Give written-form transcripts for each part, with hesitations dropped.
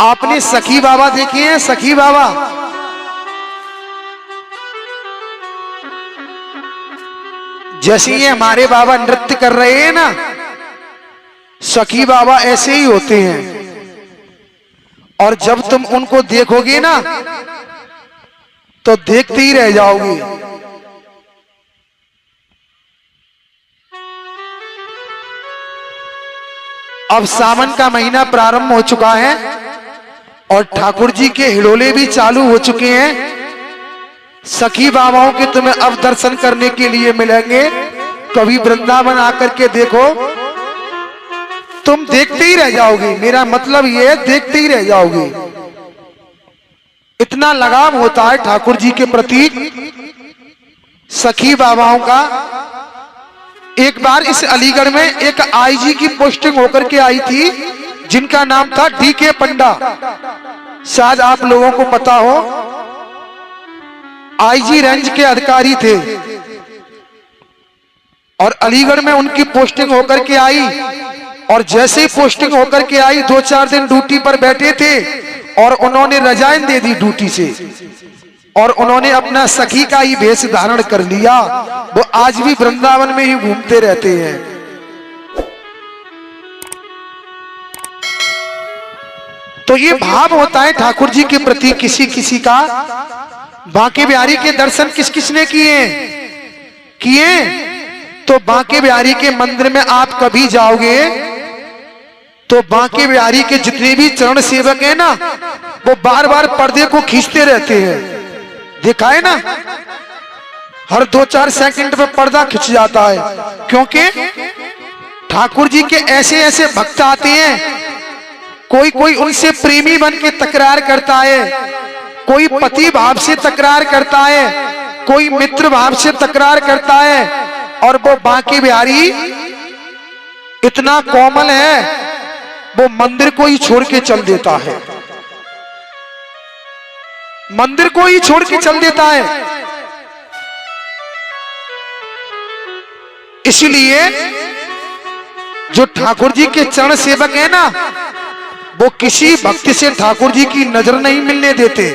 आपने सखी बाबा देखे हैं? सखी बाबा जैसे ये हमारे बाबा नृत्य कर रहे हैं ना, सखी बाबा ऐसे ही होते हैं। और जब तुम उनको देखोगे ना तो देखते ही रह जाओगे। अब सावन का महीना प्रारंभ हो चुका है और ठाकुर जी के हिडोले भी चालू हो चुके हैं। सखी बाबाओं के तुम्हें अब दर्शन करने के लिए मिलेंगे। कभी वृंदावन आकर के देखो, तुम देखते ही रह जाओगे। मेरा मतलब ये है, देखते ही रह जाओगे। इतना लगाव होता है ठाकुर जी के प्रति सखी बाबाओं का। एक बार इस अलीगढ़ में एक आईजी की पोस्टिंग होकर के आई थी, जिनका नाम था डीके पंडा। शायद आप लोगों को पता हो, आईजी रेंज के अधिकारी थे। और अलीगढ़ में उनकी पोस्टिंग होकर के आई, और जैसे ही पोस्टिंग होकर के आई 2-4 दिन ड्यूटी पर बैठे थे और उन्होंने रजाइन दे दी ड्यूटी से, और उन्होंने अपना सखी का ही वेश धारण कर लिया। वो आज भी वृंदावन में ही घूमते रहते हैं। तो ये भाव होता है ठाकुर जी के प्रति किसी किसी का। बांके बिहारी के दर्शन किस किसने किए? तो बांके बिहारी के मंदिर में आप कभी जाओगे तो बांके बिहारी के जितने भी चरण सेवक हैं ना, वो बार बार पर्दे को खींचते रहते हैं। देखा है ना, हर 2-4 सेकंड पे पर्दा खिंच जाता है। क्योंकि ठाकुर जी के ऐसे ऐसे भक्त आते हैं, कोई कोई उनसे प्रेमी बन के तकरार करता है, कोई पति भाव से तकरार करता है, कोई मित्र भाव से तकरार करता है। और वो बांके बिहारी इतना कोमल है, वो मंदिर को ही छोड़ के चल देता है। मंदिर को ही छोड़ के चल देता है। इसलिए जो ठाकुर जी के चरण सेवक है ना, वो किसी भक्त से ठाकुर जी की नजर नहीं मिलने देते।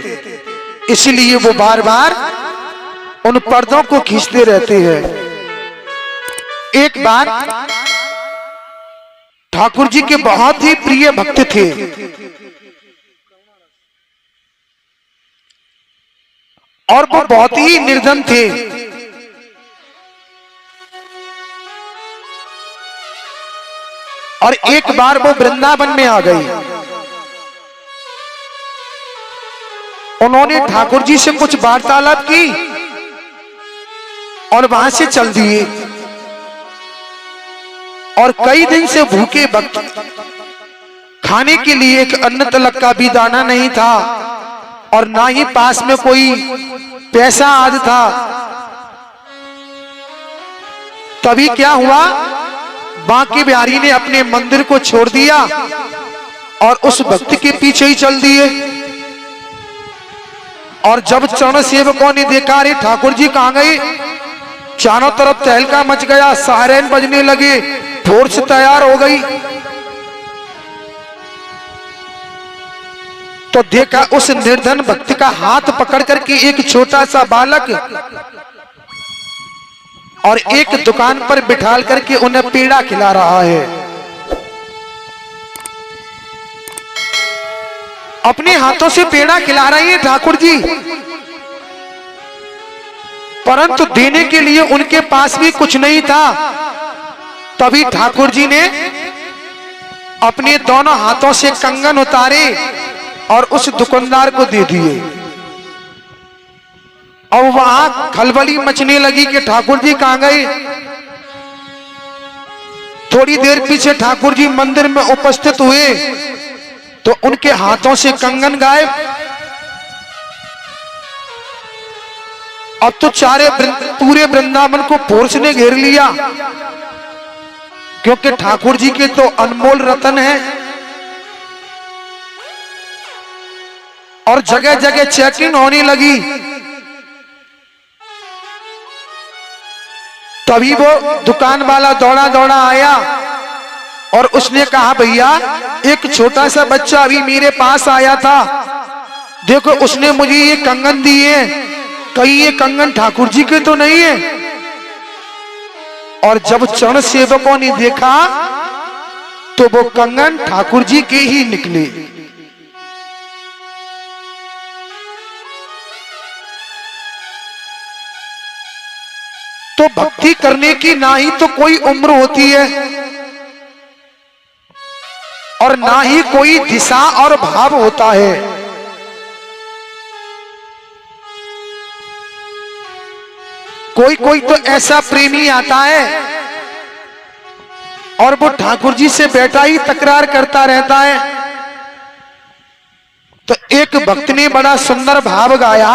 इसलिए वो बार बार उन पर्दों को खींचते रहते हैं। एक बार ठाकुर जी के बहुत ही प्रिय भक्त थे, और वो बहुत ही निर्धन थे। और एक बार वो वृंदावन में आ गई। उन्होंने ठाकुर जी से कुछ वार्तालाप की और वहां से चल दिए। और कई दिन से भूखे भक्त, खाने के लिए एक अन्न तलक का भी दाना नहीं था, और ना ही पास में कोई पैसा आदि था। तभी क्या हुआ, बांके बिहारी ने अपने मंदिर को छोड़ दिया और उस भक्त के पीछे ही चल दिए। और जब चरण सेवकों ने देखा, अरे ठाकुर जी कहां गए, चारों तरफ तहलका मच गया, सायरन बजने लगे, फोर्स तैयार हो गई। तो देखा उस निर्धन भक्त का हाथ पकड़ करके एक छोटा सा बालक और एक दुकान पर बिठाल करके उन्हें पेड़ा खिला रहा है। अपने हाथों से पेड़ा खिला रहे हैं ठाकुर जी, परंतु देने के लिए उनके पास भी कुछ नहीं था। तभी ठाकुर जी ने अपने दोनों हाथों से कंगन उतारे और उस दुकानदार को दे दिए। और वहां खलबली मचने लगी कि ठाकुर जी कहां गए। थोड़ी देर पीछे ठाकुर जी मंदिर में उपस्थित हुए तो उनके हाथों से कंगन गायब। अब तो पूरे वृंदावन को फोर्स ने घेर लिया, क्योंकि ठाकुर जी के तो अनमोल रतन है। और जगह जगह चेकिंग होने लगी। तभी वो दुकान वाला दौड़ा दौड़ा आया और उसने कहा भैया एक छोटा सा बच्चा अभी मेरे पास आया था, देखो उसने मुझे ये कंगन दिए, कहीं ये कंगन ठाकुर जी के तो नहीं है। और जब चरण सेवकों ने देखा तो वो कंगन ठाकुर जी के ही निकले। तो भक्ति करने की ना ही तो कोई उम्र होती है और ना ही कोई दिशा और भाव होता है। कोई कोई तो ऐसा प्रेमी आता है और वो ठाकुर जी से बैठा ही तकरार करता रहता है। तो एक भक्त ने बड़ा सुंदर भाव गाया,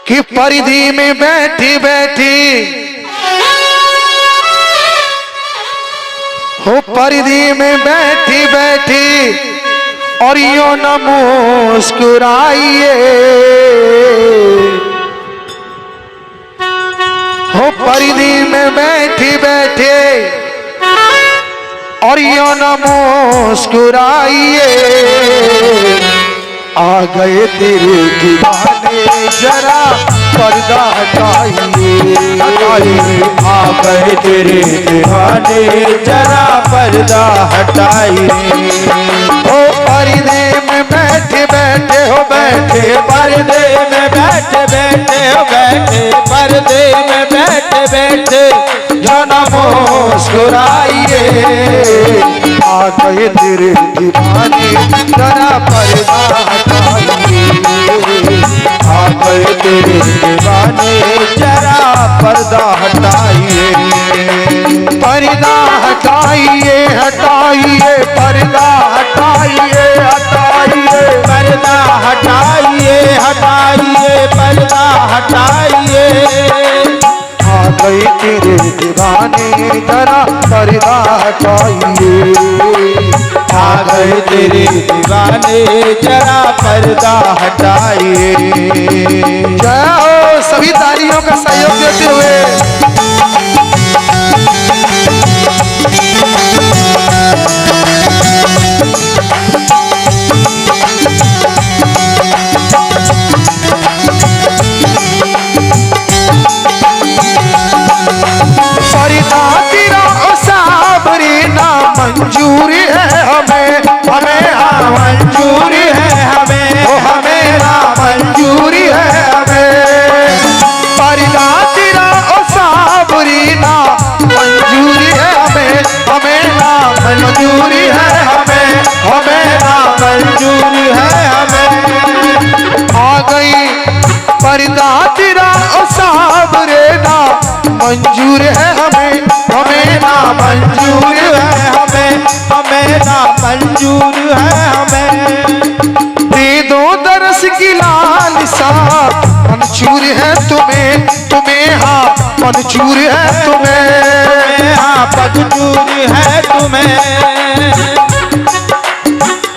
कि परिधि में बैठी बैठी हो, परिधि में बैठी बैठी और यो न मुस्कुराइए हो, परिधि में बैठी बैठे और यो न मुस्कुराइए। आ गए तेरे दीवाने जरा पर्दा हटाइए, हटाइए। आ गए तेरे दीवाने जरा पर्दा हटाइए। ओ पर्दे में बैठे बैठे हो, बैठे पर्दे में बैठे बैठे हो, बैठे पर्दे में बैठे बैठे जो न मुस्कुराइए। आ गए तेरे दीवाने जरा पर्दा हटाइए। आ गए तेरे दीवाने जरा पर्दा हटाइए। पर्दा हटाइए हटाइए, पर्दा हटाइए हटाइए, पर्दा हटाइए हटाइए, पर्दा हटाइए। आ गए तेरे दीवाने जरा पर्दा हटाइए। आ गए तेरे दीवाने जरा पर्दा हटाइए। जय हो, सभी तालियों का सहयोग देते हुए। पर्दा तेरा साबरी ना मंजूर है हमें, हमें हाँ मंजूर है हमें, ओ हमें ना मंजूर है हमें। पर्दा तेरा साबरी ना मंजूर है हमें, हमें ना मंजूर है हमें, हमें ना मंजूर है हमें। आ गई पर्दा तेरा साबरे ना मंजूर है हमें, हमें ना मंजूर है हमें, हमें ना मंजूर है हमें। दे दो दरस की लालसा मंजूर है तुम्हें, तुम्हें हाँ मंजूर है तुम्हें, हाँ मंजूर है तुम्हें।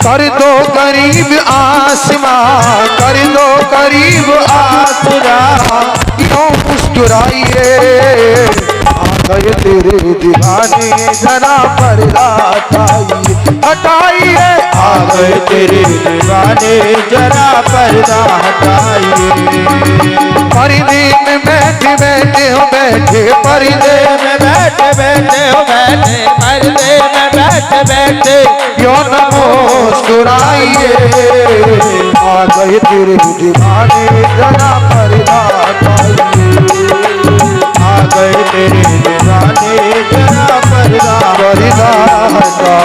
कर दो करीब आसमां, कर दो करीब आसमां, क्यों मुस्कुराइए। आ गए तेरे दीवाने जरा पर्दा हटाइए हटाइए। आ गए तेरे दीवाने जरा पर्दा हटाइए। पर्दे में बैठे बैठे हो, बैठे पर्दे में बैठे बैठे हो, बैठे पर्दे में बैठे बैठे क्यों न मुस्कुराइए। आ गए तेरे दीवाने जरा पर्दा हटाइए। आ गए तेरे दीवाने जरा पर्दा हटाइए।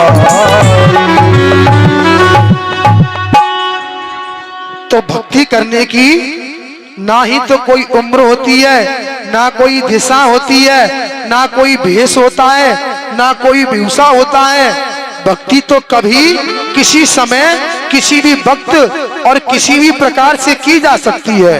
तो भक्ति करने की ना ही तो कोई उम्र होती है, ना कोई दिशा होती है, ना कोई भेष होता है, ना कोई भूषा होता है। भक्ति तो कभी किसी समय किसी भी वक्त और किसी भी प्रकार से की जा सकती है।